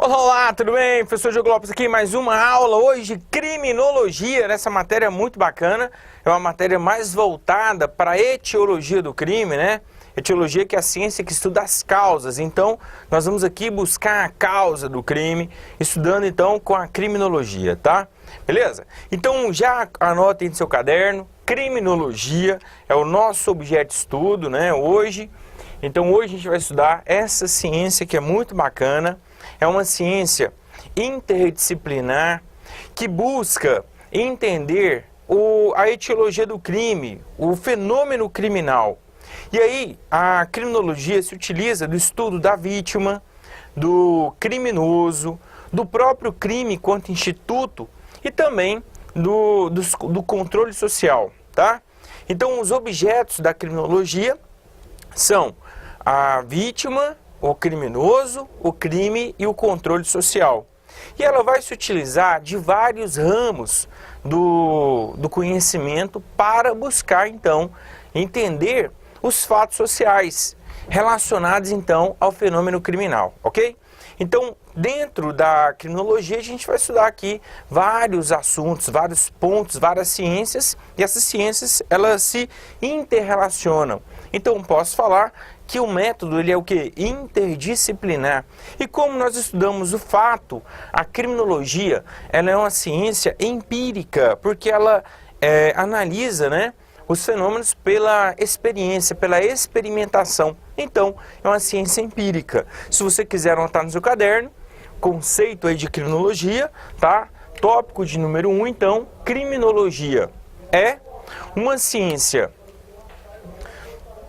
Olá, tudo bem? Professor Diogo Lopes aqui, mais uma aula hoje de criminologia, nessa matéria muito bacana. É uma matéria mais voltada para a etiologia do crime, né? Etiologia que é a ciência que estuda as causas. Então, nós vamos aqui buscar a causa do crime, estudando então com a criminologia, tá? Beleza? Então, já anotem no seu caderno, criminologia é o nosso objeto de estudo, né? Hoje. Então, hoje a gente vai estudar essa ciência que é muito bacana. É uma ciência interdisciplinar que busca entender a etiologia do crime, o fenômeno criminal. E aí, a criminologia se utiliza do estudo da vítima, do criminoso, do próprio crime quanto instituto e também do controle social, tá? Então, os objetos da criminologia são a vítima, o criminoso, o crime e o controle social. E ela vai se utilizar de vários ramos do conhecimento para buscar, então, entender os fatos sociais relacionados, então, ao fenômeno criminal, ok? Então, dentro da criminologia, a gente vai estudar aqui vários assuntos, vários pontos, várias ciências, e essas ciências, elas se interrelacionam. Então, posso falar que o método ele é o que? Interdisciplinar. E como nós estudamos o fato, a criminologia ela é uma ciência empírica, porque ela analisa, né, os fenômenos pela experiência, pela experimentação. Então, é uma ciência empírica. Se você quiser anotar no seu caderno, conceito aí de criminologia, tá? Tópico de número 1, então, criminologia é uma ciência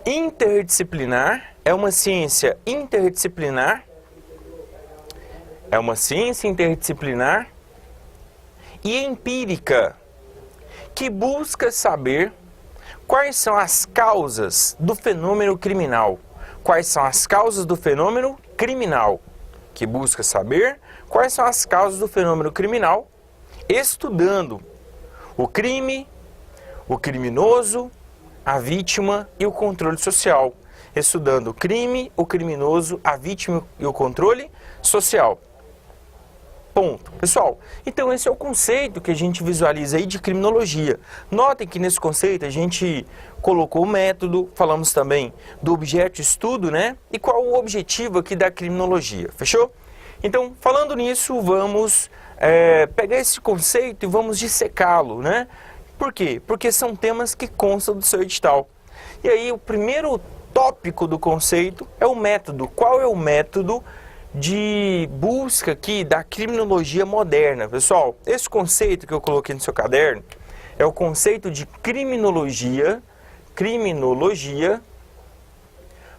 interdisciplinar, é uma ciência interdisciplinar e empírica, que busca saber quais são as causas do fenômeno criminal. Quais são as causas do fenômeno criminal? Que busca saber quais são as causas do fenômeno criminal, estudando o crime, o criminoso, a vítima e o controle social. Estudando o crime, o criminoso, a vítima e o controle social. Ponto. Pessoal, então esse é o conceito que a gente visualiza aí de criminologia. Notem que nesse conceito a gente colocou o método, falamos também do objeto de estudo, né? E qual o objetivo aqui da criminologia, fechou? Então, falando nisso, vamos pegar esse conceito e vamos dissecá-lo, né? Por quê? Porque são temas que constam do seu edital. E aí, o primeiro tópico do conceito é o método. Qual é o método de busca aqui da criminologia moderna? Pessoal, esse conceito que eu coloquei no seu caderno é o conceito de criminologia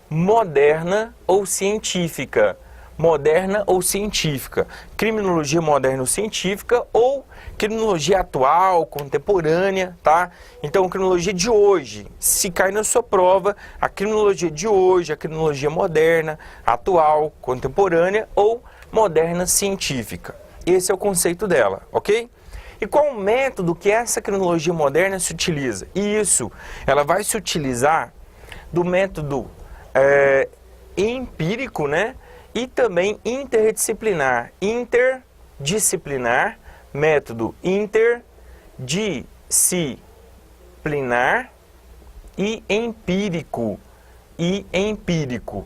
moderna ou científica. Moderna ou científica. Criminologia moderna ou científica ou criminologia atual, contemporânea, tá? Então, criminologia de hoje, se cai na sua prova, a criminologia de hoje, a criminologia moderna, atual, contemporânea ou moderna científica. Esse é o conceito dela, ok? E qual o método que essa criminologia moderna se utiliza? Isso, ela vai se utilizar do método empírico, né? E também interdisciplinar. Interdisciplinar, método interdisciplinar e empírico.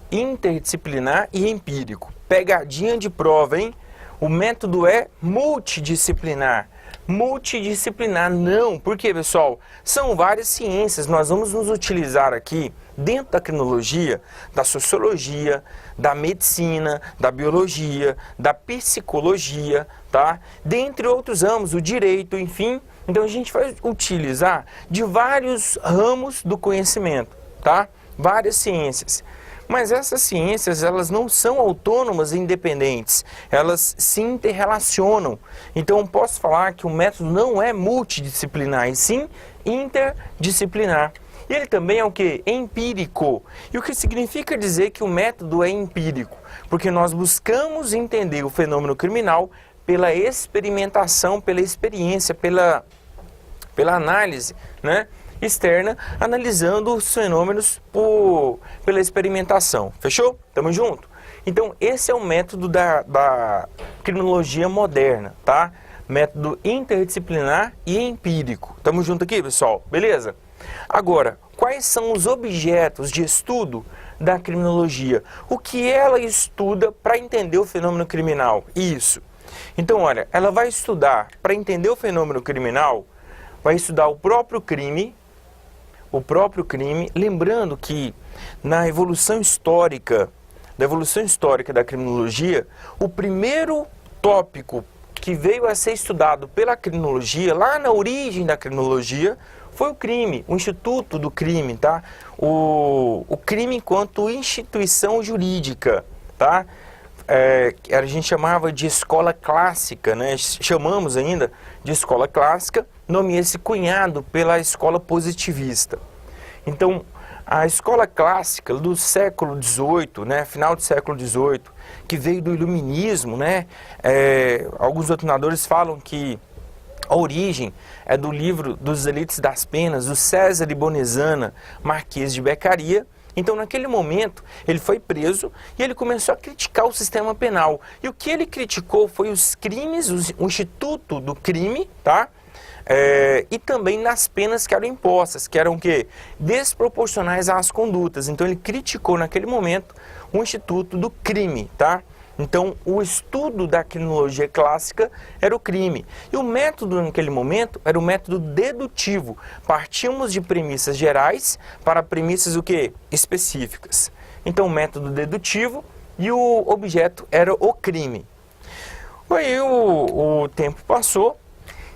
Interdisciplinar e empírico. Pegadinha de prova, hein? O método é multidisciplinar. Multidisciplinar não, porque pessoal, são várias ciências, nós vamos nos utilizar aqui dentro da criminologia, da sociologia, da medicina, da biologia, da psicologia, tá? Dentre outros ramos, o direito, enfim. Então a gente vai utilizar de vários ramos do conhecimento, tá? Várias ciências. Mas essas ciências, elas não são autônomas e independentes, elas se interrelacionam. Então, eu posso falar que o método não é multidisciplinar, e sim interdisciplinar. E ele também é o quê? Empírico. E o que significa dizer que o método é empírico? Porque nós buscamos entender o fenômeno criminal pela experimentação, pela experiência, pela análise, né? Externa, analisando os fenômenos pela experimentação. Fechou? Tamo junto? Então, esse é o método da criminologia moderna, tá? Método interdisciplinar e empírico. Tamo junto aqui, pessoal? Beleza? Agora, quais são os objetos de estudo da criminologia? O que ela estuda para entender o fenômeno criminal? Isso. Então, olha, ela vai estudar, para entender o fenômeno criminal, vai estudar o próprio crime, lembrando que na evolução histórica da criminologia, o primeiro tópico que veio a ser estudado pela criminologia, lá na origem da criminologia, foi o crime, o instituto do crime, tá? O crime enquanto instituição jurídica, tá? A gente chamava de escola clássica, né? Chamamos ainda de escola clássica, nome esse cunhado pela escola positivista. Então, a escola clássica do século XVIII, né? Final do século XVIII, que veio do iluminismo, né? Alguns doutrinadores falam que a origem é do livro dos Elites das Penas, do César de Bonezana, Marquês de Beccaria. Então, naquele momento, ele foi preso e ele começou a criticar o sistema penal. E o que ele criticou foi os crimes, o instituto do crime, tá? E também nas penas que eram impostas, que eram o quê? Desproporcionais às condutas. Então, ele criticou naquele momento o instituto do crime, tá? Então, o estudo da criminologia clássica era o crime. E o método naquele momento era o método dedutivo. Partimos de premissas gerais para premissas o quê? Específicas. Então, o método dedutivo e o objeto era o crime. Aí o tempo passou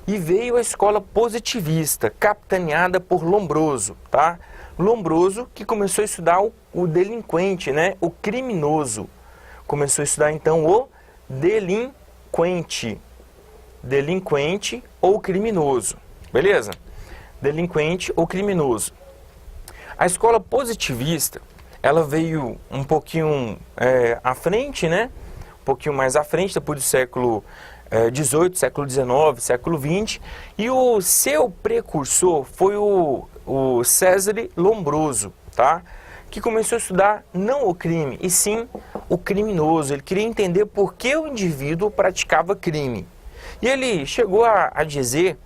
e veio a escola positivista, capitaneada por Lombroso, tá? Lombroso que começou a estudar o delinquente, né? O criminoso. Começou a estudar, então, o delinquente ou criminoso, beleza? Delinquente ou criminoso. A escola positivista, ela veio um pouquinho à frente, né? Um pouquinho mais à frente, depois do século XVIII, século XIX, século XX, e o seu precursor foi o César Lombroso, tá? Que começou a estudar não o crime, e sim o criminoso. Ele queria entender por que o indivíduo praticava crime. E ele chegou a dizer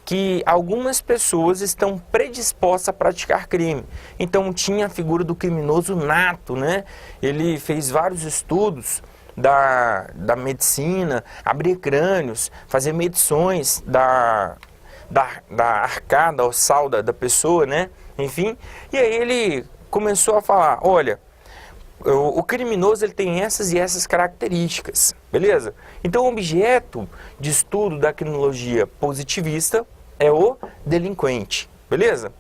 que algumas pessoas estão predispostas a praticar crime. Então tinha a figura do criminoso nato, né? Ele fez vários estudos da medicina, abrir crânios, fazer medições da arcada ossal da pessoa, né? Enfim, e aí ele começou a falar, olha, o criminoso ele tem essas e essas características, beleza? Então o objeto de estudo da criminologia positivista é o delinquente, beleza?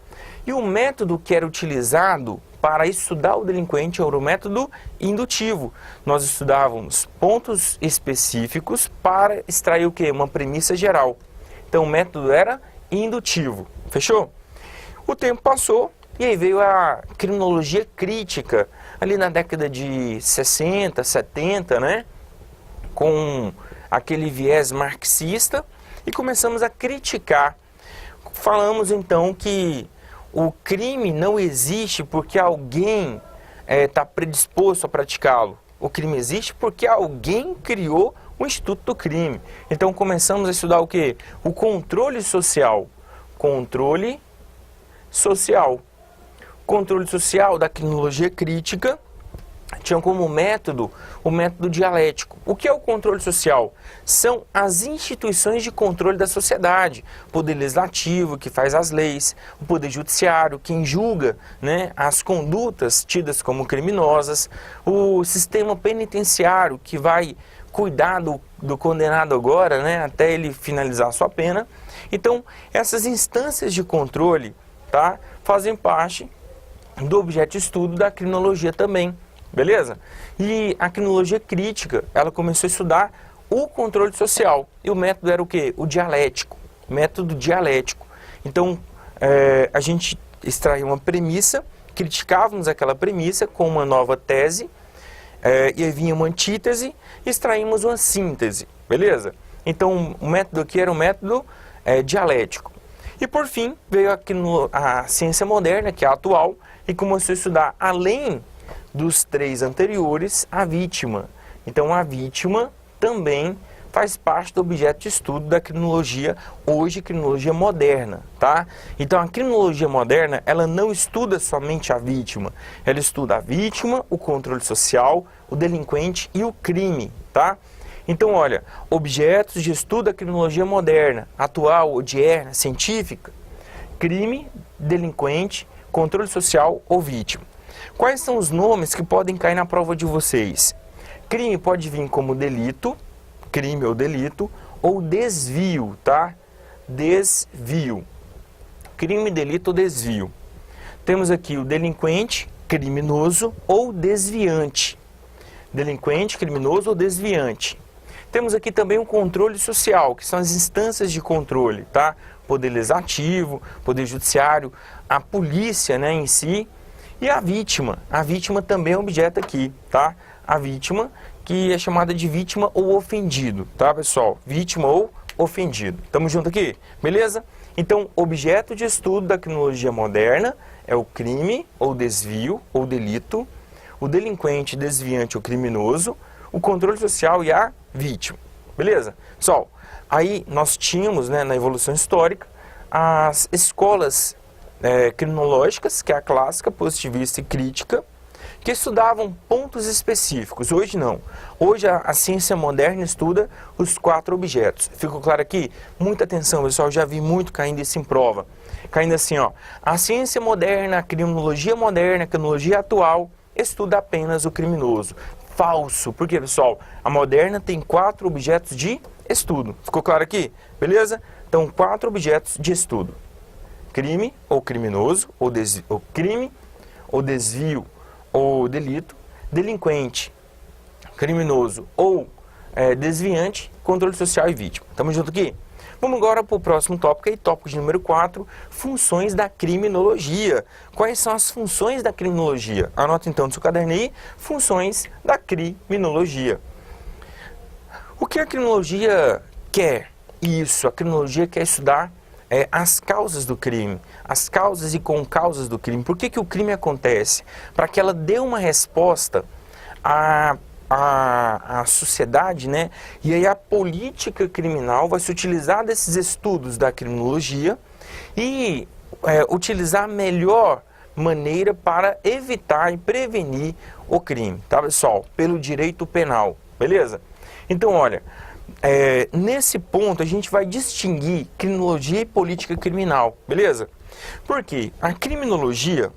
E o método que era utilizado para estudar o delinquente era o método indutivo. Nós estudávamos pontos específicos para extrair o quê? Uma premissa geral. Então o método era indutivo, fechou? O tempo passou. E aí veio a criminologia crítica, ali na década de 60, 70, né? Com aquele viés marxista, e começamos a criticar. Falamos então que o crime não existe porque alguém está predisposto a praticá-lo. O crime existe porque alguém criou o instituto do crime. Então começamos a estudar o quê? O controle social. Controle social. Controle social da criminologia crítica tinha como método o método dialético. O que é o controle social? São as instituições de controle da sociedade. O poder legislativo, que faz as leis, o poder judiciário, quem julga, né, as condutas tidas como criminosas, o sistema penitenciário, que vai cuidar do condenado agora, né, até ele finalizar a sua pena. Então, essas instâncias de controle, tá, fazem parte do objeto de estudo da criminologia também, beleza? E a criminologia crítica, ela começou a estudar o controle social. E o método era o quê? O dialético, método dialético. Então, a gente extraía uma premissa, criticávamos aquela premissa com uma nova tese, e aí vinha uma antítese, e extraímos uma síntese, beleza? Então, o método aqui era um método dialético. E por fim, veio a ciência moderna, que é a atual, e começou a estudar, além dos 3 anteriores, a vítima. Então, a vítima também faz parte do objeto de estudo da criminologia, hoje criminologia moderna, tá? Então a criminologia moderna, ela não estuda somente a vítima, ela estuda a vítima, o controle social, o delinquente e o crime, tá? Então olha, objetos de estudo da criminologia moderna, atual, odierna, científica, crime, delinquente, controle social ou vítima. Quais são os nomes que podem cair na prova de vocês? Crime pode vir como delito, crime ou delito, ou desvio, tá? Desvio. Crime, delito ou desvio. Temos aqui o delinquente, criminoso ou desviante. Delinquente, criminoso ou desviante. Temos aqui também o controle social, que são as instâncias de controle, tá? Poder legislativo, poder judiciário, a polícia, né, em si, e a vítima. A vítima também é um objeto aqui, tá? A vítima, que é chamada de vítima ou ofendido, tá, pessoal? Vítima ou ofendido. Tamo junto aqui? Beleza? Então, objeto de estudo da criminologia moderna é o crime ou desvio ou delito, o delinquente, desviante ou criminoso, o controle social e a vítima. Beleza? Pessoal, aí nós tínhamos, né, na evolução histórica, as escolas criminológicas, que é a clássica, positivista e crítica, que estudavam pontos específicos. Hoje não. Hoje a ciência moderna estuda os 4 objetos. Ficou claro aqui? Muita atenção, pessoal. Já vi muito caindo isso em prova. Caindo assim, ó. A ciência moderna, a criminologia moderna, a criminologia atual estuda apenas o criminoso. Falso. Por quê, pessoal? A moderna tem 4 objetos de estudo. Ficou claro aqui? Beleza? Então, 4 objetos de estudo. Crime ou criminoso, ou crime ou desvio ou delito, delinquente, criminoso ou desviante, controle social e vítima. Tamo junto aqui? Vamos agora para o próximo tópico, aí, tópico de número 4, funções da criminologia. Quais são as funções da criminologia? Anota então no seu caderno aí, funções da criminologia. O que a criminologia quer? Isso, a criminologia quer estudar as causas do crime, as causas e concausas do crime. Por que o crime acontece? Para que ela dê uma resposta à sociedade, né? E aí a política criminal vai se utilizar desses estudos da criminologia e utilizar a melhor maneira para evitar e prevenir o crime, tá, pessoal? Pelo direito penal, beleza? Então, olha, nesse ponto a gente vai distinguir criminologia e política criminal, beleza? Porque a criminologia,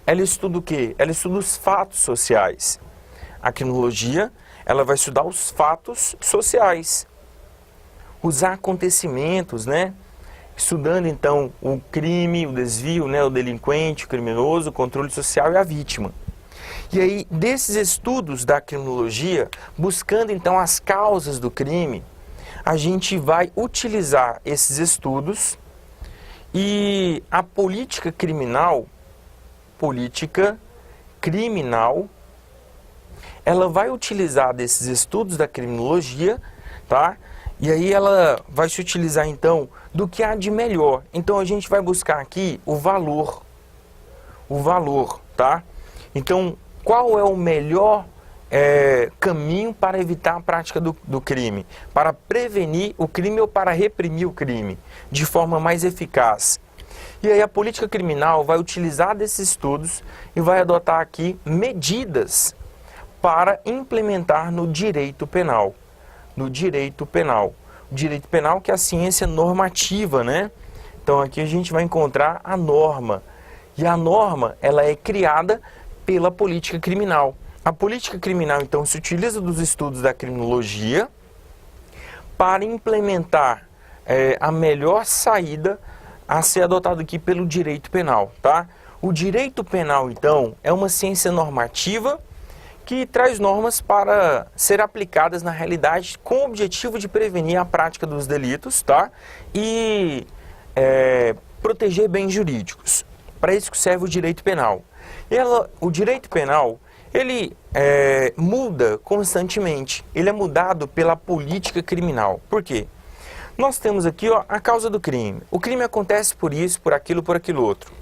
ela estuda o quê? Ela estuda os fatos sociais. A criminologia, ela vai estudar os fatos sociais, os acontecimentos, né? Estudando então o crime, o desvio, né? O delinquente, o criminoso, o controle social e a vítima. E aí, desses estudos da criminologia, buscando então as causas do crime, a gente vai utilizar esses estudos e a política criminal, ela vai utilizar desses estudos da criminologia, tá? E aí ela vai se utilizar então do que há de melhor. Então a gente vai buscar aqui o valor, tá? Então, qual é o melhor caminho para evitar a prática do crime? Para prevenir o crime ou para reprimir o crime de forma mais eficaz? E aí a política criminal vai utilizar desses estudos e vai adotar aqui medidas para implementar no direito penal. O direito penal que é a ciência normativa, né? Então aqui a gente vai encontrar a norma. E a norma, ela é criada pela política criminal. A política criminal, então, se utiliza dos estudos da criminologia para implementar a melhor saída a ser adotado aqui pelo direito penal, tá? O direito penal, então, é uma ciência normativa que traz normas para ser aplicadas na realidade com o objetivo de prevenir a prática dos delitos, tá? E proteger bens jurídicos. Para isso que serve o direito penal. O direito penal, ele muda constantemente. Ele é mudado pela política criminal. Por quê? Nós temos aqui, ó, a causa do crime. O crime acontece por isso, por aquilo outro.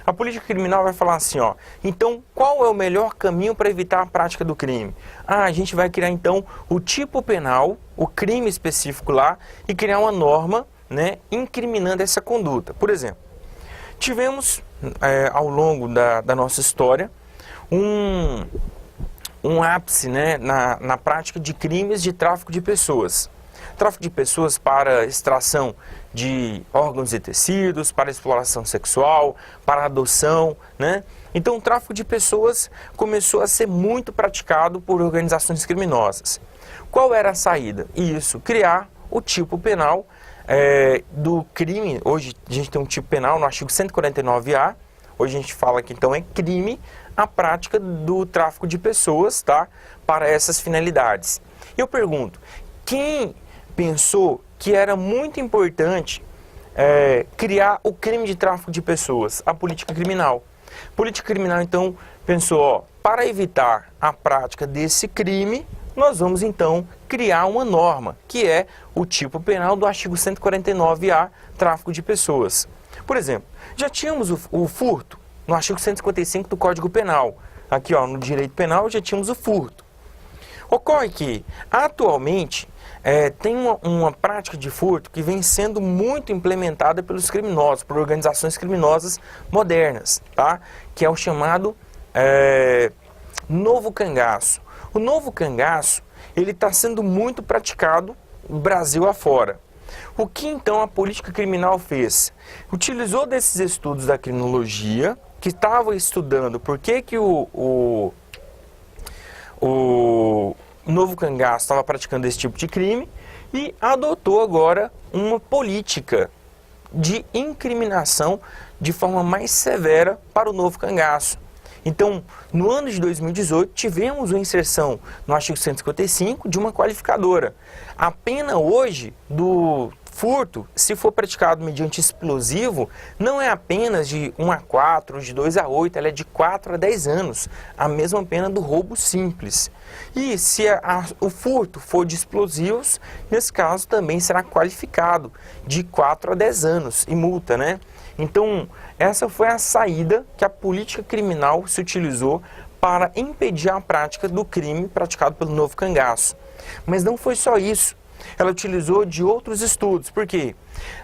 A política criminal vai falar assim, ó, então qual é o melhor caminho para evitar a prática do crime? A gente vai criar então o tipo penal, o crime específico lá, e criar uma norma, né, incriminando essa conduta. Por exemplo, tivemos ao longo da nossa história um ápice, né, na prática de crimes de tráfico de pessoas. Tráfico de pessoas para extração de órgãos e tecidos, para exploração sexual, para adoção, né? Então o tráfico de pessoas começou a ser muito praticado por organizações criminosas. Qual era a saída? Isso, criar o tipo penal do crime. Hoje a gente tem um tipo penal no artigo 149A, hoje a gente fala que então é crime a prática do tráfico de pessoas, tá? Para essas finalidades. Eu pergunto, quem pensou que era muito importante criar o crime de tráfico de pessoas? A política criminal. A política criminal, então, pensou, ó, para evitar a prática desse crime, nós vamos, então, criar uma norma, que é o tipo penal do artigo 149A, tráfico de pessoas. Por exemplo, já tínhamos o furto no artigo 155 do Código Penal. Aqui, ó, no direito penal, já tínhamos o furto. Ocorre que, atualmente, tem uma prática de furto que vem sendo muito implementada pelos criminosos, por organizações criminosas modernas, tá? Que é o chamado novo cangaço. O novo cangaço, ele está sendo muito praticado no Brasil afora. O que então a política criminal fez? Utilizou desses estudos da criminologia, que estava estudando por que o novo cangaço estava praticando esse tipo de crime, e adotou agora uma política de incriminação de forma mais severa para o novo cangaço. Então, no ano de 2018, tivemos uma inserção no artigo 155 de uma qualificadora. A pena hoje do furto, se for praticado mediante explosivo, não é apenas de 1 a 4, de 2 a 8, ela é de 4 a 10 anos. A mesma pena do roubo simples. E se o furto for de explosivos, nesse caso também será qualificado de 4 a 10 anos e multa, né? Então, essa foi a saída que a política criminal se utilizou para impedir a prática do crime praticado pelo novo cangaço. Mas não foi só isso. Ela utilizou de outros estudos, porque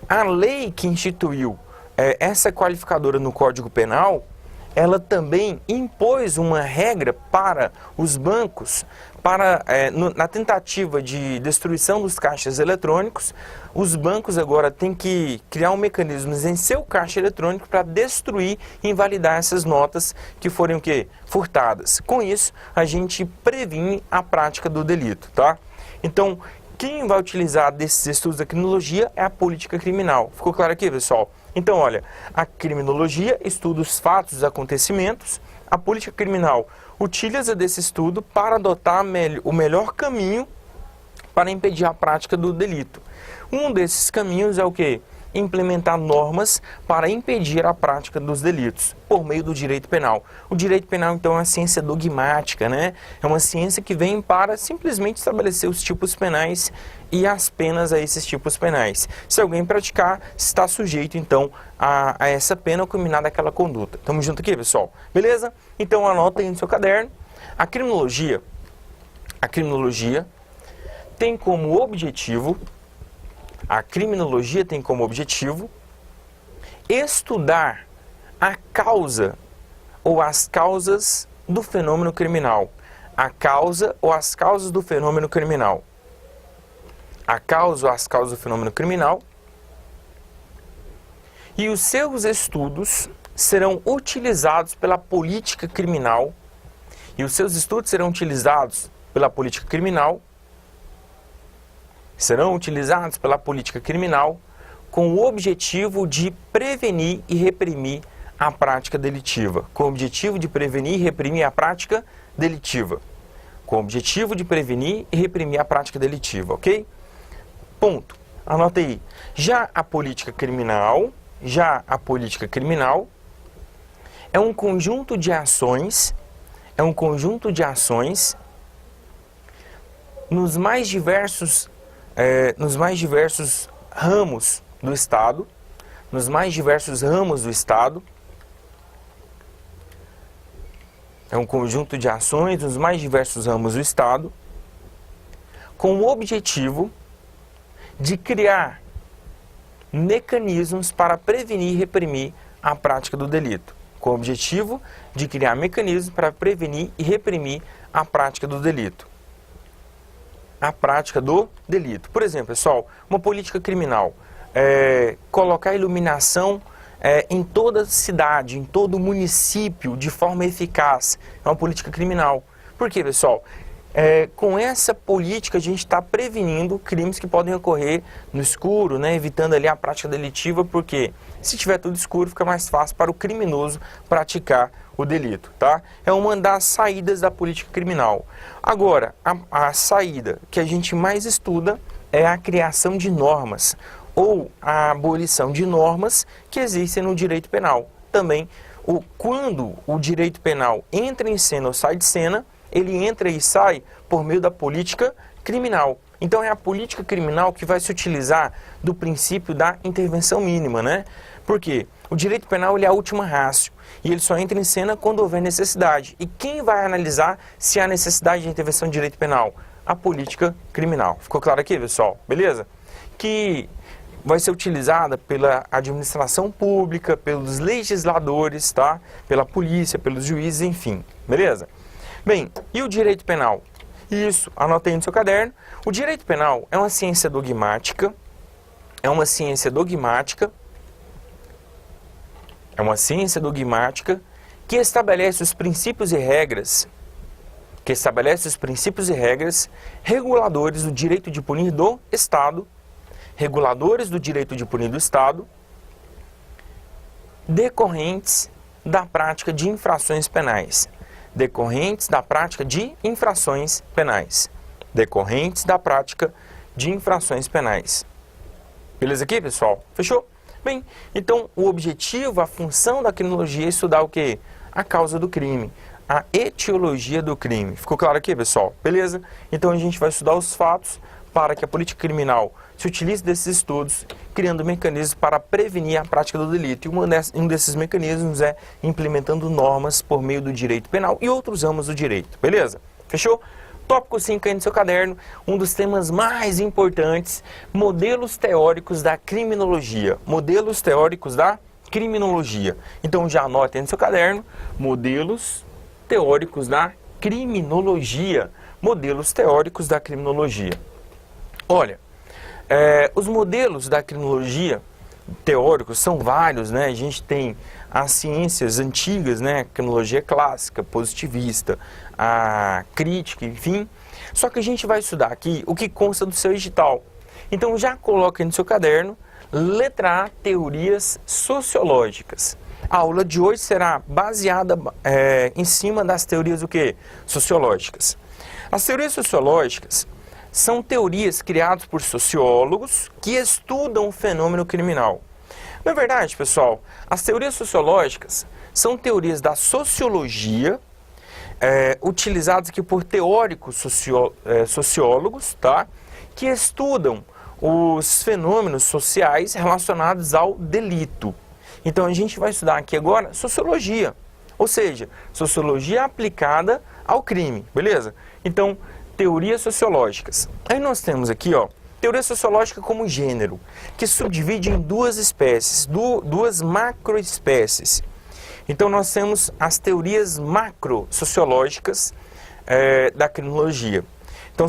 a lei que instituiu essa qualificadora no Código Penal, ela também impôs uma regra para os bancos, na tentativa de destruição dos caixas eletrônicos. Os bancos agora têm que criar um mecanismo em seu caixa eletrônico para destruir e invalidar essas notas que forem o quê? Furtadas. Com isso, a gente previne a prática do delito, tá? Então, quem vai utilizar desses estudos da criminologia é a política criminal. Ficou claro aqui, pessoal? Então, olha, a criminologia estuda os fatos, os acontecimentos. A política criminal utiliza desse estudo para adotar o melhor caminho para impedir a prática do delito. Um desses caminhos é o quê? Implementar normas para impedir a prática dos delitos, por meio do direito penal. O direito penal, então, é uma ciência dogmática, né? É uma ciência que vem para simplesmente estabelecer os tipos penais e as penas a esses tipos penais. Se alguém praticar, está sujeito, então, a essa pena ou culminar daquela conduta. Tamo junto aqui, pessoal? Beleza? Então, anota aí no seu caderno. A criminologia tem como objetivo estudar a causa ou as causas do fenômeno criminal. A causa ou as causas do fenômeno criminal. A causa ou as causas do fenômeno criminal. E os seus estudos serão utilizados pela política criminal. E os seus estudos serão utilizados pela política criminal. Serão utilizados pela política criminal com o objetivo de prevenir e reprimir a prática delitiva. Com o objetivo de prevenir e reprimir a prática delitiva. Com o objetivo de prevenir e reprimir a prática delitiva, ok? Ponto. Anota aí. Já a política criminal é um conjunto de ações, nos mais diversos ramos do Estado, nos mais diversos ramos do Estado. É um conjunto de ações nos mais diversos ramos do Estado, com o objetivo de criar mecanismos para prevenir e reprimir a prática do delito. Com o objetivo de criar mecanismos para prevenir e reprimir a prática do delito. A prática do delito. Por exemplo, pessoal, uma política criminal. Colocar iluminação em toda cidade, em todo município, de forma eficaz. É uma política criminal. Por quê, pessoal? Com essa política a gente está prevenindo crimes que podem ocorrer no escuro, né? Evitando ali a prática delitiva, porque se tiver tudo escuro fica mais fácil para o criminoso praticar o delito, tá? É uma das saídas da política criminal. Agora, a saída que a gente mais estuda é a criação de normas, ou a abolição de normas que existem no direito penal. Também, quando o direito penal entra em cena ou sai de cena, ele entra e sai por meio da política criminal. Então é a política criminal que vai se utilizar do princípio da intervenção mínima, né? Por quê? O direito penal ele é a última ratio e ele só entra em cena quando houver necessidade. E quem vai analisar se há necessidade de intervenção de direito penal? A política criminal. Ficou claro aqui, pessoal? Beleza? Que vai ser utilizada pela administração pública, pelos legisladores, tá? Pela polícia, pelos juízes, enfim. Beleza? Bem, e o direito penal? Isso, anota aí no seu caderno. O direito penal é uma ciência dogmática, que estabelece os princípios e regras, reguladores do direito de punir do Estado, decorrentes da prática de infrações penais. Beleza aqui, pessoal? Fechou? Bem, então o objetivo, a função da criminologia é estudar o quê? A causa do crime, a etiologia do crime. Ficou claro aqui, pessoal? Beleza? Então a gente vai estudar os fatos para que a política criminal se utilize desses estudos, criando mecanismos para prevenir a prática do delito. E um desses mecanismos é implementando normas por meio do direito penal e outros ramos do direito. Beleza? Fechou? Tópico 5 aí no seu caderno, um dos temas mais importantes, modelos teóricos da criminologia. Então já anote aí no seu caderno, modelos teóricos da criminologia. Olha, os modelos da criminologia teóricos são vários, né? A gente tem as ciências antigas, né? A criminologia clássica, positivista, a crítica, enfim. Só que a gente vai estudar aqui o que consta do seu edital. Então já coloca aí no seu caderno, letra A, teorias sociológicas. A aula de hoje será baseada em cima das teorias o quê? Sociológicas. As teorias sociológicas são teorias criadas por sociólogos que estudam o fenômeno criminal. Na verdade, pessoal, as teorias sociológicas são teorias da sociologia, utilizadas aqui por teóricos sociólogos, tá? Que estudam os fenômenos sociais relacionados ao delito. Então a gente vai estudar aqui agora sociologia, ou seja, sociologia aplicada ao crime, beleza? Então, teorias sociológicas. Aí nós temos aqui, ó, teoria sociológica como gênero, que subdivide em duas espécies, duas macroespécies. Então nós temos as teorias macro-sociológicas da criminologia. Então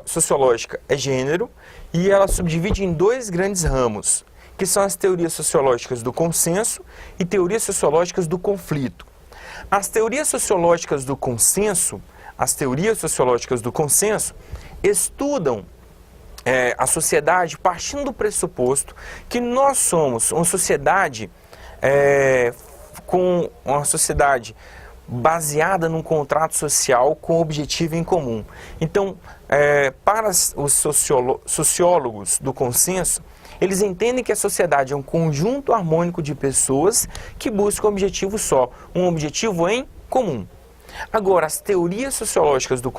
sociológica é gênero e ela subdivide em dois grandes ramos, que são as teorias sociológicas do consenso e teorias sociológicas do conflito. As teorias sociológicas do consenso estudam a sociedade partindo do pressuposto que nós somos uma sociedade baseada num contrato social com objetivo em comum. Então, para os sociólogos do consenso, eles entendem que a sociedade é um conjunto harmônico de pessoas que buscam um objetivo só, um objetivo em comum. Agora, as teorias sociológicas do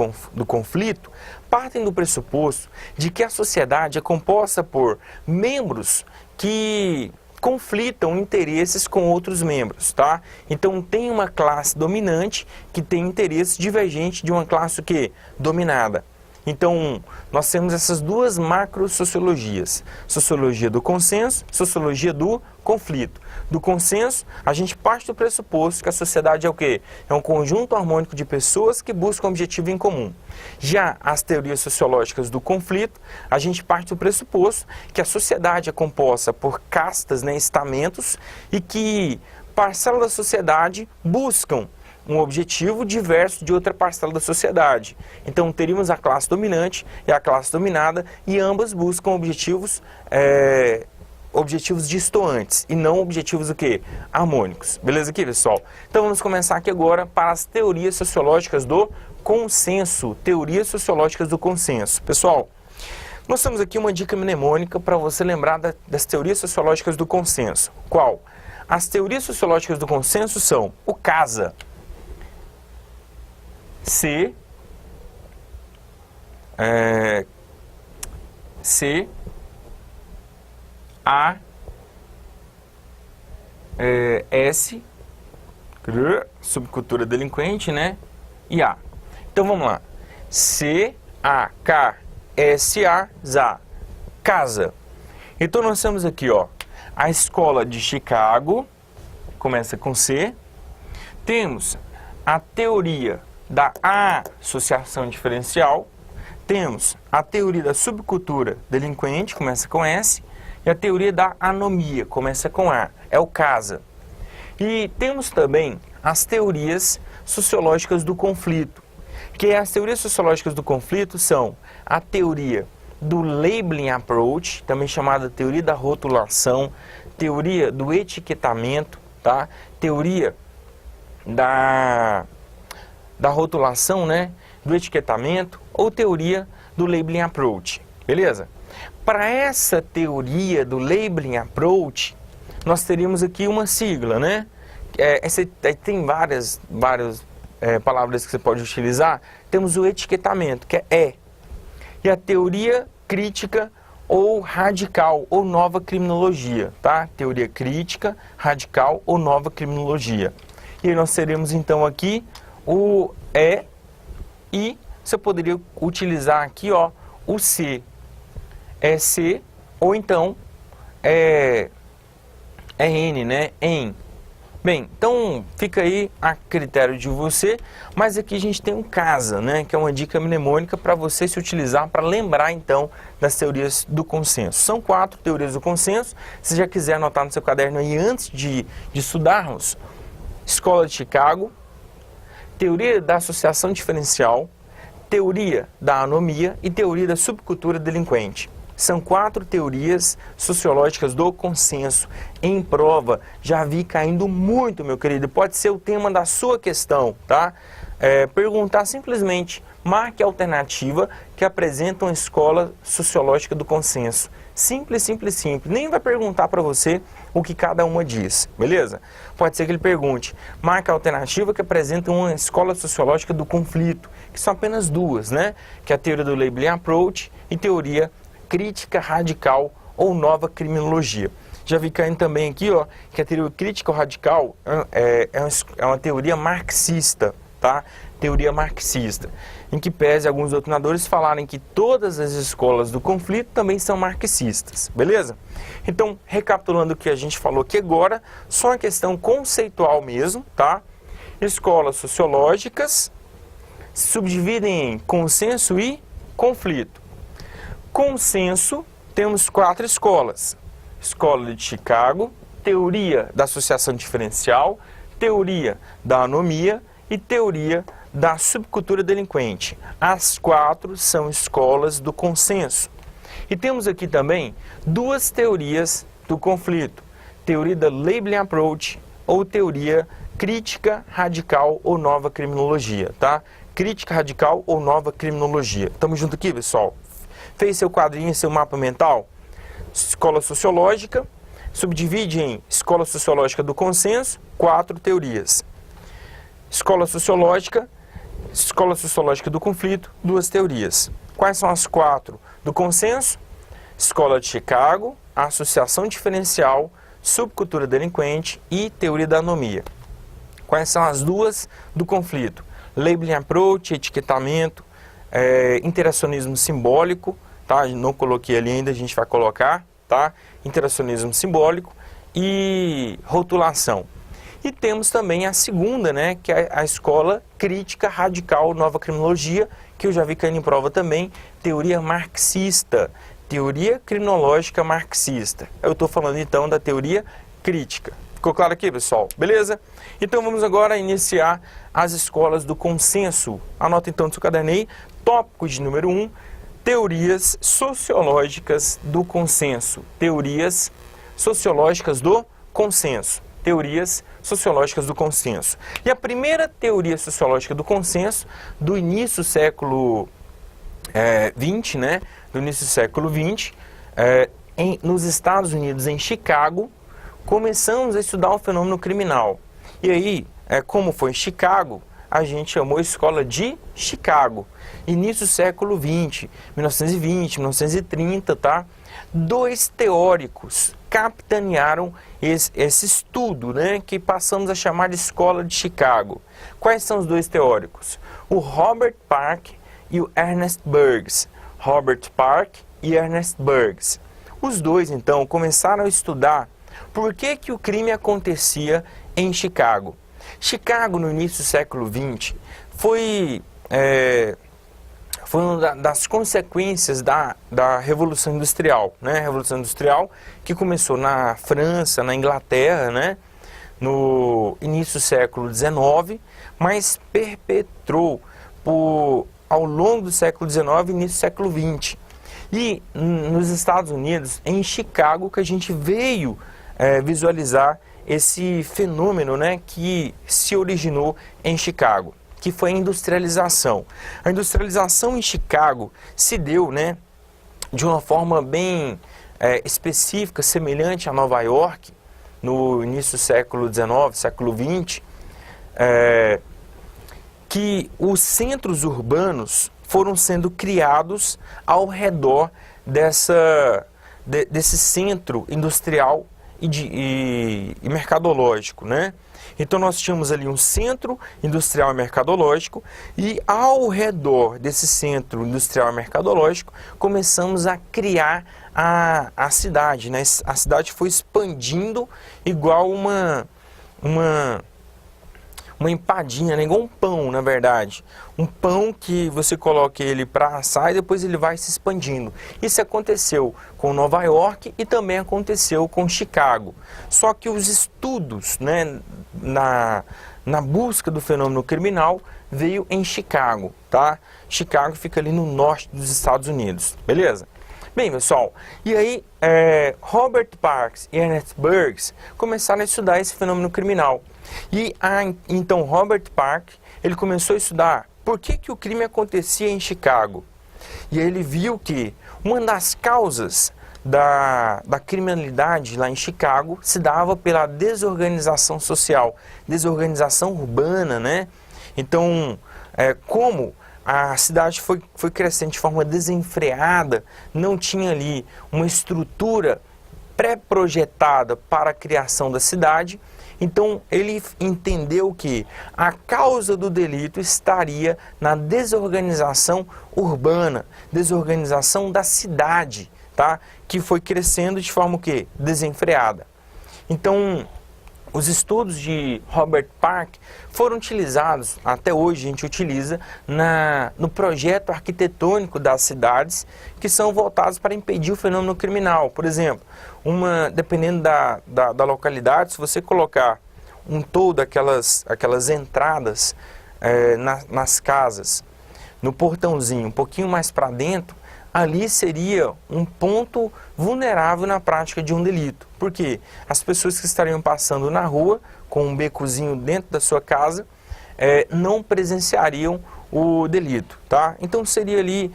conflito partem do pressuposto de que a sociedade é composta por membros que conflitam interesses com outros membros, tá? Então tem uma classe dominante que tem interesses divergentes de uma classe que dominada. Então, nós temos essas duas macro-sociologias, sociologia do consenso, sociologia do conflito. Do consenso, a gente parte do pressuposto que a sociedade é o quê? É um conjunto harmônico de pessoas que buscam um objetivo em comum. Já as teorias sociológicas do conflito, a gente parte do pressuposto que a sociedade é composta por castas, né, estamentos, e que parcelas da sociedade buscam um objetivo diverso de outra parcela da sociedade. Então teríamos a classe dominante e a classe dominada, e ambas buscam objetivos distoantes e não objetivos o quê? Harmônicos. Beleza aqui, pessoal? Então vamos começar aqui agora para as teorias sociológicas do consenso. Teorias sociológicas do consenso. Pessoal, nós temos aqui uma dica mnemônica para você lembrar das teorias sociológicas do consenso. Qual? As teorias sociológicas do consenso são o CASA. C A S subcultura delinquente, né? E A. Então vamos lá. C A K S A ZA. Casa. Então nós temos aqui, ó, a escola de Chicago, começa com C. Temos a teoria da associação diferencial, temos a teoria da subcultura delinquente, começa com S, e a teoria da anomia, começa com A, é o CASA. E temos também as teorias sociológicas do conflito, que as teorias sociológicas do conflito são a teoria do labeling approach, também chamada teoria da rotulação, teoria do etiquetamento, tá? Teoria da rotulação, né, do etiquetamento, ou teoria do labeling approach, beleza? Para essa teoria do labeling approach, nós teríamos aqui uma sigla, né? Tem várias palavras que você pode utilizar. Temos o etiquetamento, que é E. E a teoria crítica ou radical, ou nova criminologia, tá? Teoria crítica, radical ou nova criminologia. E aí nós teremos então aqui o E, e você poderia utilizar aqui, ó, o C. É C, ou então é N, né? Em. Bem, então fica aí a critério de você, mas aqui a gente tem um CASA, né? Que é uma dica mnemônica para você se utilizar para lembrar então das teorias do consenso. São 4 teorias do consenso. Se já quiser anotar no seu caderno aí antes de estudarmos: Escola de Chicago, teoria da associação diferencial, teoria da anomia e teoria da subcultura delinquente. São 4 teorias sociológicas do consenso. Em prova, já vi caindo muito, meu querido. Pode ser o tema da sua questão, tá? Perguntar simplesmente, marque a alternativa que apresenta uma escola sociológica do consenso. Simples, simples, simples. Nem vai perguntar para você o que cada uma diz, beleza? Pode ser que ele pergunte, marque a alternativa que apresenta uma escola sociológica do conflito, que são apenas 2, né? Que é a teoria do labeling approach e teoria crítica radical ou nova criminologia. Já vi caindo também aqui, ó, que a teoria crítica ou radical é uma teoria marxista, tá? Teoria marxista, em que pese alguns doutrinadores falarem que todas as escolas do conflito também são marxistas, beleza? Então, recapitulando o que a gente falou aqui agora, só uma questão conceitual mesmo, tá? Escolas sociológicas se subdividem em consenso e conflito. Consenso, temos 4 escolas: Escola de Chicago, teoria da associação diferencial, teoria da anomia e teoria da subcultura delinquente. As 4 são escolas do consenso. E temos aqui também 2 teorias do conflito: teoria da labeling approach ou teoria crítica radical ou nova criminologia, tá? Crítica radical ou nova criminologia. Tamo junto aqui, pessoal? Fez seu quadrinho, seu mapa mental? Escola sociológica, subdivide em escola sociológica do consenso, 4 teorias. Escola sociológica do conflito, 2 teorias. Quais são as 4 do consenso? Escola de Chicago, associação diferencial, subcultura delinquente e teoria da anomia. Quais são as 2 do conflito? Labeling approach, etiquetamento, interacionismo simbólico, tá? Não coloquei ali ainda, a gente vai colocar, tá? Interacionismo simbólico e rotulação. E temos também a segunda, né, que é a escola crítica radical nova criminologia, que eu já vi caindo em prova também, teoria marxista, teoria criminológica marxista. Eu estou falando então da teoria crítica. Ficou claro aqui, pessoal? Beleza? Então vamos agora iniciar as escolas do consenso. Anota então no seu caderno aí, tópico de número 1, teorias sociológicas do consenso. Teorias sociológicas do consenso. Teorias sociológicas do consenso. E a primeira teoria sociológica do consenso, do início do século XX, né? Do início do século XX, nos Estados Unidos, em Chicago, começamos a estudar o fenômeno criminal. E aí, como foi em Chicago, a gente chamou a escola de Chicago. Início do século XX, 1920, 1930, tá? 2 teóricos capitanearam esse estudo, né, que passamos a chamar de Escola de Chicago. Quais são os 2 teóricos? O Robert Park e o Ernest Burgess. Robert Park e Ernest Burgess. Os 2, então, começaram a estudar por que o crime acontecia em Chicago. Chicago, no início do século XX, foi uma das consequências da Revolução Industrial, né? Revolução Industrial que começou na França, na Inglaterra, né? No início do século XIX, mas perpetrou ao longo do século XIX e início do século XX. E nos Estados Unidos, em Chicago, que a gente veio visualizar esse fenômeno, né, que se originou em Chicago, que foi a industrialização. A industrialização em Chicago se deu, né, de uma forma bem específica, semelhante a Nova York, no início do século XIX, século XX, que os centros urbanos foram sendo criados ao redor desse centro industrial e mercadológico, né? Então nós tínhamos ali um centro industrial e mercadológico e ao redor desse centro industrial e mercadológico começamos a criar a cidade, né? A cidade foi expandindo igual uma empadinha, né? Igual um pão, na verdade. Um pão que você coloca ele para assar e depois ele vai se expandindo. Isso aconteceu com Nova York e também aconteceu com Chicago. Só que os estudos, né, na busca do fenômeno criminal veio em Chicago, tá? Chicago fica ali no norte dos Estados Unidos, beleza? Bem, pessoal, e aí Robert Parks e Ernest Burgess começaram a estudar esse fenômeno criminal. E então Robert Park, ele começou a estudar por que o crime acontecia em Chicago. E aí ele viu que uma das causas da criminalidade lá em Chicago se dava pela desorganização social, desorganização urbana, né? Então, como a cidade foi crescendo de forma desenfreada, não tinha ali uma estrutura pré-projetada para a criação da cidade. Então, ele entendeu que a causa do delito estaria na desorganização urbana, desorganização da cidade, tá? Que foi crescendo de forma o quê? Desenfreada. Então, os estudos de Robert Park foram utilizados, até hoje a gente utiliza, no projeto arquitetônico das cidades, que são voltados para impedir o fenômeno criminal. Por exemplo, dependendo da localidade, se você colocar um toldo, aquelas entradas nas casas, no portãozinho, um pouquinho mais para dentro, ali seria um ponto vulnerável na prática de um delito. Por quê? As pessoas que estariam passando na rua, com um becozinho dentro da sua casa, não presenciariam o delito, tá? Então seria ali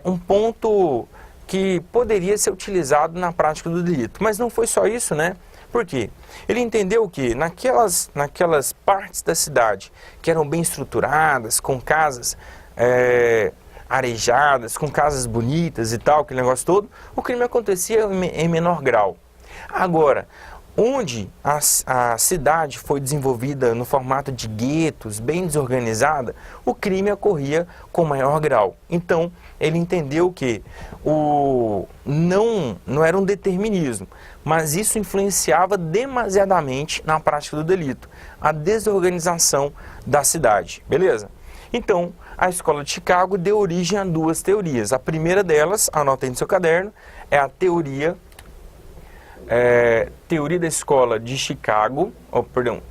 um ponto que poderia ser utilizado na prática do delito. Mas não foi só isso, né? Por quê? Ele entendeu que naquelas partes da cidade que eram bem estruturadas, com casas arejadas, com casas bonitas e tal, aquele negócio todo, o crime acontecia em menor grau. Agora, onde a cidade foi desenvolvida no formato de guetos, bem desorganizada, o crime ocorria com maior grau. Então, ele entendeu que não era um determinismo, mas isso influenciava demasiadamente na prática do delito, a desorganização da cidade, beleza? Então, a Escola de Chicago deu origem a duas teorias. A primeira delas, anota aí no seu caderno, é a teoria da Escola de Chicago,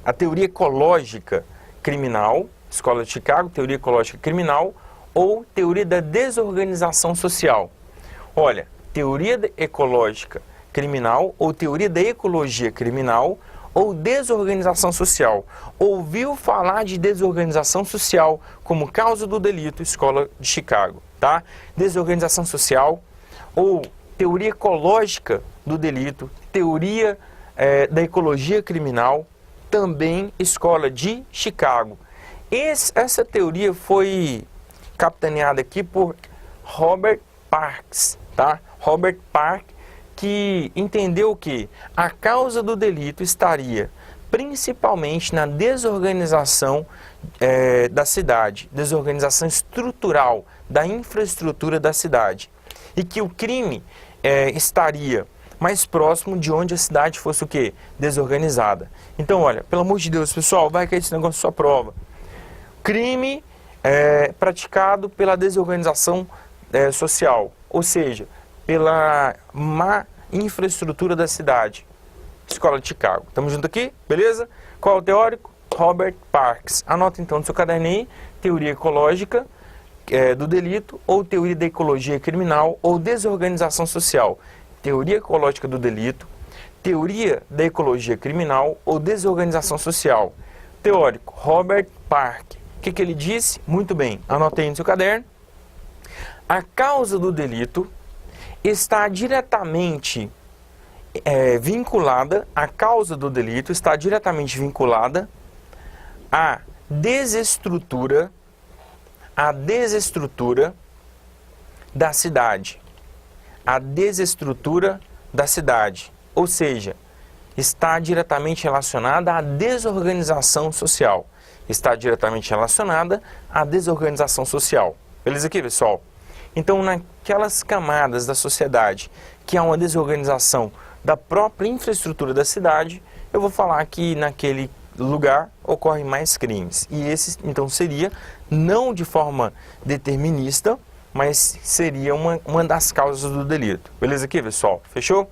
a teoria ecológica criminal, Escola de Chicago, teoria ecológica criminal, ou teoria da desorganização social. Olha, teoria ecológica criminal ou teoria da ecologia criminal ou desorganização social. Ouviu falar de desorganização social como causa do delito, Escola de Chicago, tá? Desorganização social ou teoria ecológica do delito, teoria da ecologia criminal, também Escola de Chicago. Essa teoria foi capitaneada aqui por Robert Parks, tá? Robert Parks, que entendeu que a causa do delito estaria principalmente na desorganização da cidade, desorganização estrutural da infraestrutura da cidade, e que o crime estaria mais próximo de onde a cidade fosse o quê? Desorganizada. Então, olha, pelo amor de Deus, pessoal, vai cair esse negócio na sua prova. Crime praticado pela desorganização social, ou seja, pela má infraestrutura da cidade. Escola de Chicago. Estamos juntos aqui? Beleza? Qual é o teórico? Robert Parks. Anota então no seu caderno aí, teoria ecológica do delito, ou teoria da ecologia criminal, ou desorganização social. Teoria ecológica do delito, teoria da ecologia criminal, ou desorganização social. Teórico, Robert Parks. O que ele disse? Muito bem, anota aí no seu caderno. A causa do delito está diretamente vinculada, a causa do delito está diretamente vinculada à desestrutura da cidade. A desestrutura da cidade. Ou seja, está diretamente relacionada à desorganização social. Está diretamente relacionada à desorganização social. Beleza aqui, pessoal? Então, naquelas camadas da sociedade que há uma desorganização da própria infraestrutura da cidade, eu vou falar que naquele lugar ocorrem mais crimes. E esse, então, seria, não de forma determinista, mas seria uma das causas do delito. Beleza aqui, pessoal? Fechou?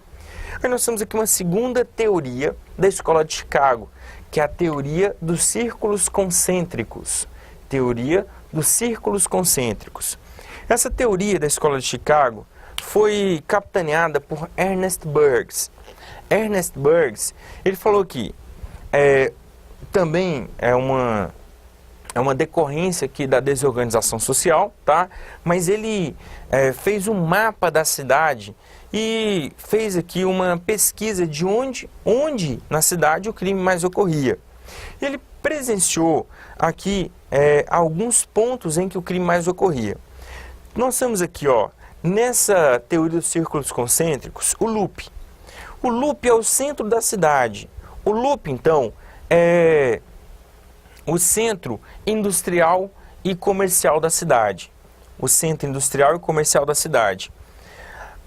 Aí nós temos aqui uma segunda teoria da Escola de Chicago, que é a teoria dos círculos concêntricos. Teoria dos círculos concêntricos. Essa teoria da Escola de Chicago foi capitaneada por Ernest Burns. Ernest Burns, ele falou que também é uma decorrência aqui da desorganização social, tá? Mas ele fez um mapa da cidade e fez aqui uma pesquisa de onde na cidade o crime mais ocorria. Ele presenciou aqui alguns pontos em que o crime mais ocorria. Nós temos aqui, ó, nessa teoria dos círculos concêntricos, o loop. O loop é o centro da cidade. O loop, então, é o centro industrial e comercial da cidade. O centro industrial e comercial da cidade.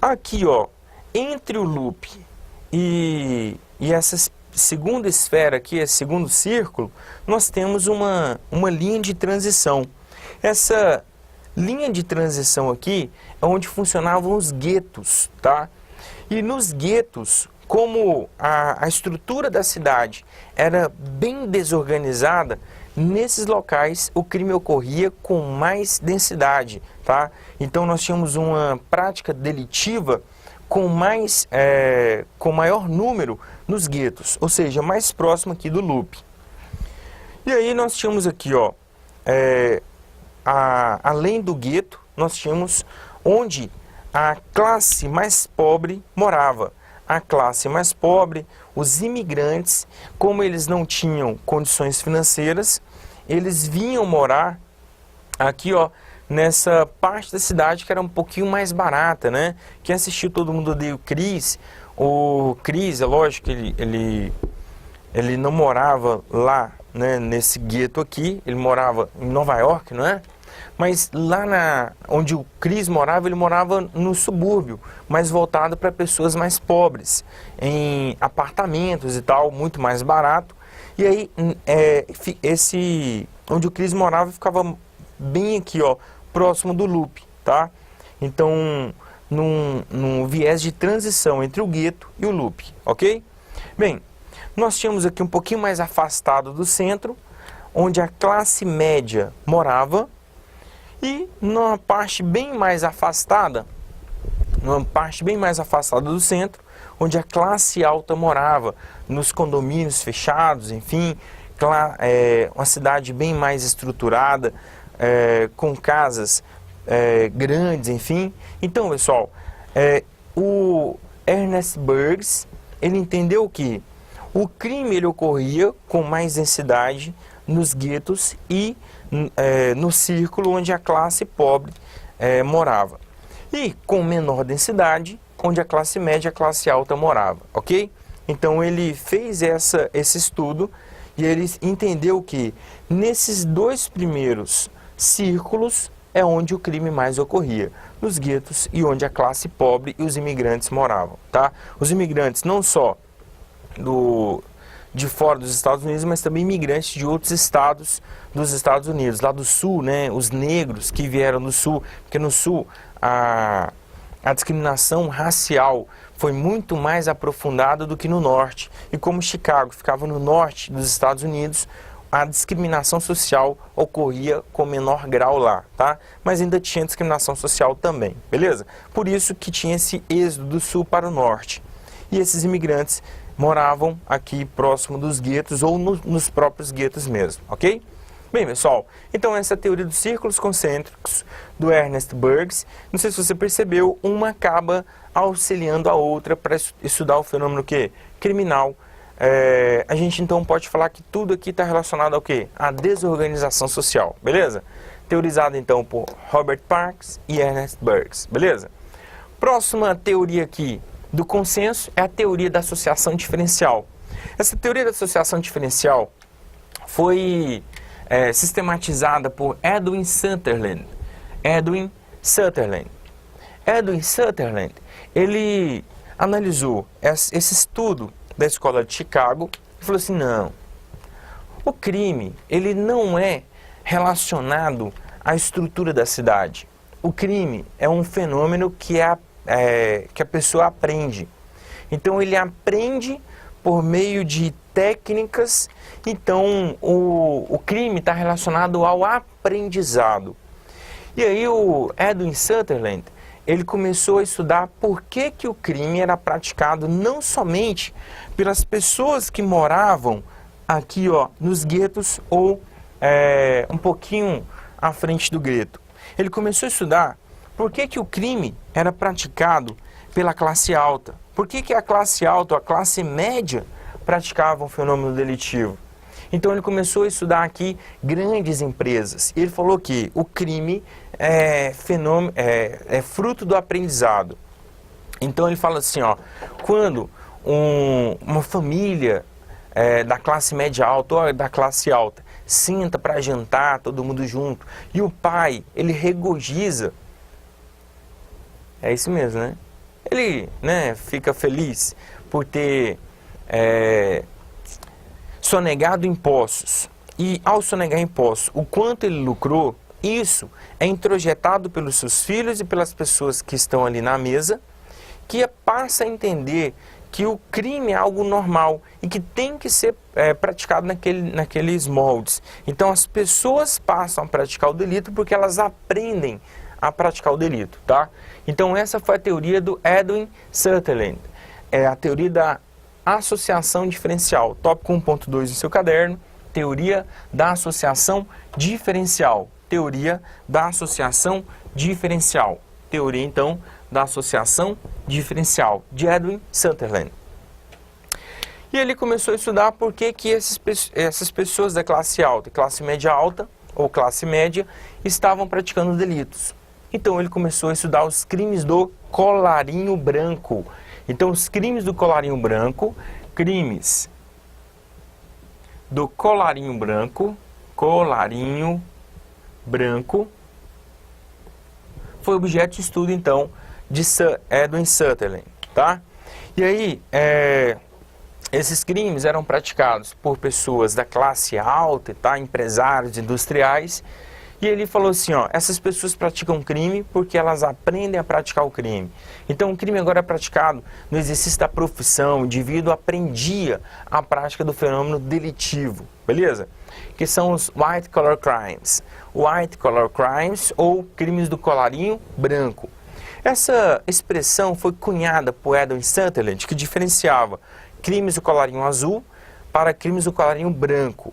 Aqui, ó, entre o loop e essa segunda esfera aqui, esse segundo círculo, nós temos uma linha de transição. Essa linha de transição aqui é onde funcionavam os guetos, tá? E nos guetos, como a estrutura da cidade era bem desorganizada, nesses locais o crime ocorria com mais densidade, tá? Então nós tínhamos uma prática delitiva com maior número nos guetos, ou seja, mais próximo aqui do loop. E aí nós tínhamos aqui, ó, além do gueto, nós tínhamos onde a classe mais pobre morava. a classe mais pobre, os imigrantes, como eles não tinham condições financeiras, eles vinham morar aqui, ó, nessa parte da cidade que era um pouquinho mais barata, né? Quem assistiu Todo Mundo Odeia o Chris, é lógico que ele não morava lá, né, nesse gueto aqui, ele morava em Nova York, não é? Mas lá onde o Chris morava, ele morava no subúrbio, mais voltado para pessoas mais pobres, em apartamentos e tal, muito mais barato. E aí, onde o Chris morava ficava bem aqui, ó, próximo do loop, tá? Então, num viés de transição entre o gueto e o loop, ok? Bem, nós tínhamos aqui um pouquinho mais afastado do centro, onde a classe média morava, e numa parte bem mais afastada do centro, onde a classe alta morava, nos condomínios fechados, enfim, uma cidade bem mais estruturada, com casas grandes, enfim. Então, pessoal, o Ernest Burns, ele entendeu que o crime ele ocorria com mais densidade nos guetos e no círculo onde a classe pobre morava. E com menor densidade, onde a classe média e a classe alta morava, ok? Então ele fez esse estudo e ele entendeu que nesses dois primeiros círculos é onde o crime mais ocorria, nos guetos e onde a classe pobre e os imigrantes moravam, tá? Os imigrantes não só de fora dos Estados Unidos, mas também imigrantes de outros estados dos Estados Unidos, lá do sul, né? Os negros que vieram do sul, porque no sul a discriminação racial foi muito mais aprofundada do que no norte. E como Chicago ficava no norte dos Estados Unidos, a discriminação social ocorria com menor grau lá, tá? Mas ainda tinha discriminação social também, beleza? Por isso que tinha esse êxodo do sul para o norte. E esses imigrantes moravam aqui próximo dos guetos ou nos próprios guetos mesmo, ok? Bem, pessoal, então essa é a teoria dos círculos concêntricos do Ernest Burns. Não sei se você percebeu, uma acaba auxiliando a outra para estudar o fenômeno criminal. A gente então pode falar que tudo aqui está relacionado ao quê? A desorganização social, beleza? Teorizado então por Robert Parks e Ernest Burns, beleza? Próxima teoria aqui do consenso é a teoria da associação diferencial. Essa teoria da associação diferencial foi sistematizada por Edwin Sutherland. Edwin Sutherland, ele analisou esse estudo da escola de Chicago e falou assim, não, o crime ele não é relacionado à estrutura da cidade. O crime é um fenômeno que a pessoa aprende. Então ele aprende por meio de técnicas, então o crime está relacionado ao aprendizado. E aí o Edwin Sutherland, ele começou a estudar por que o crime era praticado não somente pelas pessoas que moravam aqui, ó, nos guetos ou um pouquinho à frente do gueto. Ele começou a estudar por que o crime era praticado pela classe alta. Por que a classe alta ou a classe média praticavam o fenômeno delitivo? Então ele começou a estudar aqui grandes empresas. E ele falou que o crime é fruto do aprendizado. Então ele fala assim, ó, quando uma família da classe média alta ou da classe alta senta para jantar, todo mundo junto, e o pai, ele regozija, é isso mesmo, né? Ele, né, fica feliz por ter sonegado impostos. E ao sonegar impostos, o quanto ele lucrou, isso é introjetado pelos seus filhos e pelas pessoas que estão ali na mesa, que passa a entender que o crime é algo normal e que tem que ser praticado naqueles moldes. Então as pessoas passam a praticar o delito porque elas aprendem a praticar o delito, tá? Então essa foi a teoria do Edwin Sutherland, a teoria da associação diferencial, tópico 1.2 no seu caderno, teoria da associação diferencial, teoria da associação diferencial, teoria então da associação diferencial, de Edwin Sutherland. E ele começou a estudar por que essas pessoas da classe alta, classe média alta ou classe média, estavam praticando delitos. Então ele começou a estudar os crimes do colarinho branco. Então os crimes do colarinho branco, crimes do colarinho branco, foi objeto de estudo então de Edwin Sutherland, tá? E aí, esses crimes eram praticados por pessoas da classe alta, tá? Empresários, industriais. E ele falou assim, ó, essas pessoas praticam crime porque elas aprendem a praticar o crime. Então o crime agora é praticado no exercício da profissão, o indivíduo aprendia a prática do fenômeno delitivo, beleza? Que são os white collar crimes. White collar crimes ou crimes do colarinho branco. Essa expressão foi cunhada por Edwin Sutherland, que diferenciava crimes do colarinho azul para crimes do colarinho branco.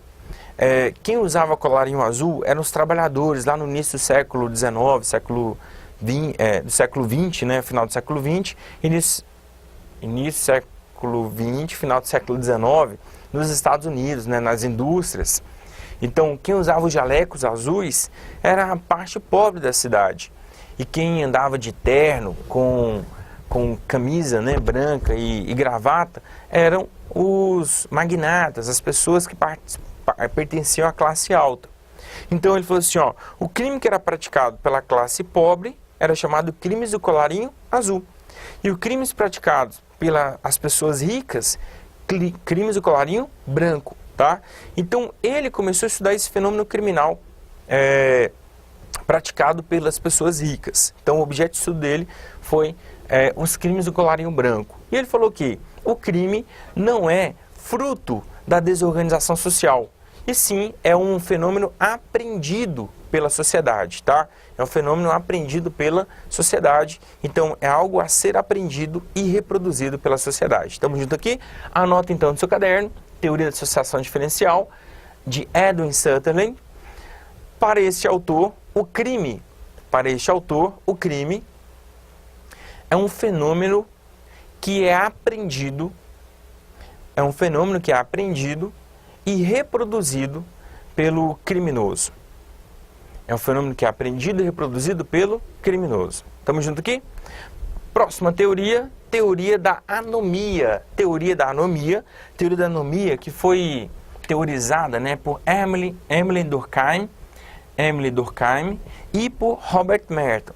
Quem usava colarinho azul eram os trabalhadores lá no início do século XIX, do século XX, né, final do século XX, início do século XX, final do século XIX, nos Estados Unidos, né, nas indústrias. Então, quem usava os jalecos azuis era a parte pobre da cidade. E quem andava de terno, com camisa, né, branca e gravata, eram os magnatas, as pessoas que pertenciam à classe alta. Então ele falou assim, ó, o crime que era praticado pela classe pobre era chamado crimes do colarinho azul. E os crimes praticados pelas pessoas ricas, crimes do colarinho branco, tá? Então ele começou a estudar esse fenômeno criminal praticado pelas pessoas ricas. Então o objeto de estudo dele foi os crimes do colarinho branco. E ele falou que o crime não é fruto da desorganização social, e sim é um fenômeno aprendido pela sociedade, tá? É um fenômeno aprendido pela sociedade, então é algo a ser aprendido e reproduzido pela sociedade. Estamos juntos aqui? Anota então no seu caderno, Teoria da Associação Diferencial, de Edwin Sutherland. Para este autor, o crime é um fenômeno que é aprendido, e reproduzido pelo criminoso. É um fenômeno que é aprendido e reproduzido pelo criminoso. Estamos juntos aqui? Próxima teoria, teoria da anomia. Teoria da anomia que foi teorizada, né, por Emily Durkheim e por Robert Merton.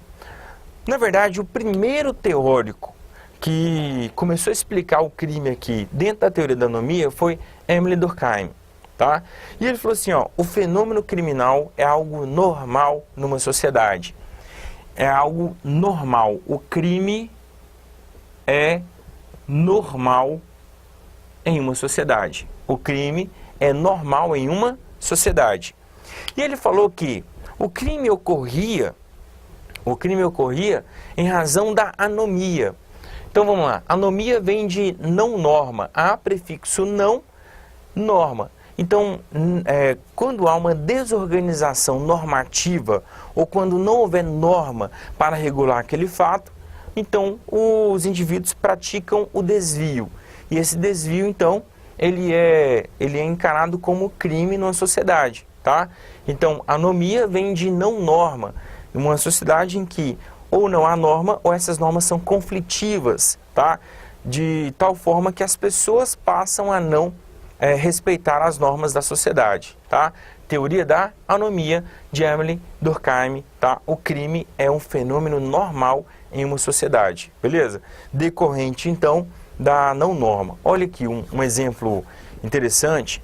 Na verdade, o primeiro teórico que começou a explicar o crime aqui dentro da teoria da anomia foi Emily Durkheim, tá? E ele falou assim, ó, o fenômeno criminal é algo normal numa sociedade. É algo normal. O crime é normal em uma sociedade. O crime é normal em uma sociedade. E ele falou que o crime ocorria em razão da anomia. Então vamos lá, anomia vem de não norma, há prefixo não, norma. Então, quando há uma desorganização normativa, ou quando não houver norma para regular aquele fato, então os indivíduos praticam o desvio. E esse desvio, então, ele é encarado como crime numa sociedade, tá? Então, anomia vem de não norma, uma sociedade em que ou não há norma, ou essas normas são conflitivas, tá? De tal forma que as pessoas passam a não respeitar as normas da sociedade, tá? Teoria da anomia de Emily Durkheim, tá? O crime é um fenômeno normal em uma sociedade, beleza? Decorrente, então, da não norma. Olha aqui um exemplo interessante,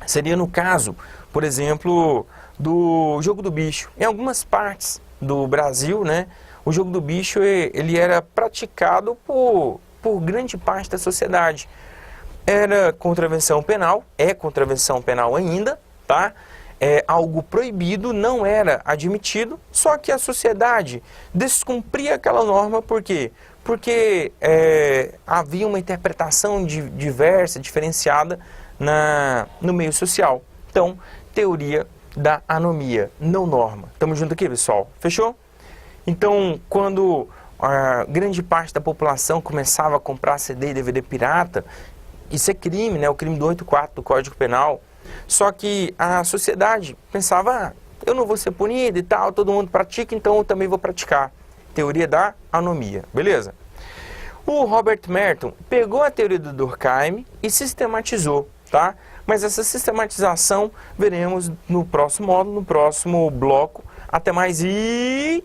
seria no caso, por exemplo, do jogo do bicho. Em algumas partes do Brasil, né, o jogo do bicho ele era praticado por grande parte da sociedade. Era contravenção penal, é contravenção penal ainda, tá? É algo proibido, não era admitido, só que a sociedade descumpria aquela norma, por quê? Porque havia uma interpretação diversa, diferenciada no meio social. Então, teoria da anomia, não norma. Estamos juntos aqui, pessoal? Fechou? Então, quando a grande parte da população começava a comprar CD e DVD pirata, isso é crime, né? O crime do 8.4 do Código Penal. Só que a sociedade pensava, eu não vou ser punido e tal, todo mundo pratica, então eu também vou praticar. Teoria da anomia, beleza? O Robert Merton pegou a teoria do Durkheim e sistematizou, tá? Mas essa sistematização veremos no próximo módulo, no próximo bloco. Até mais e...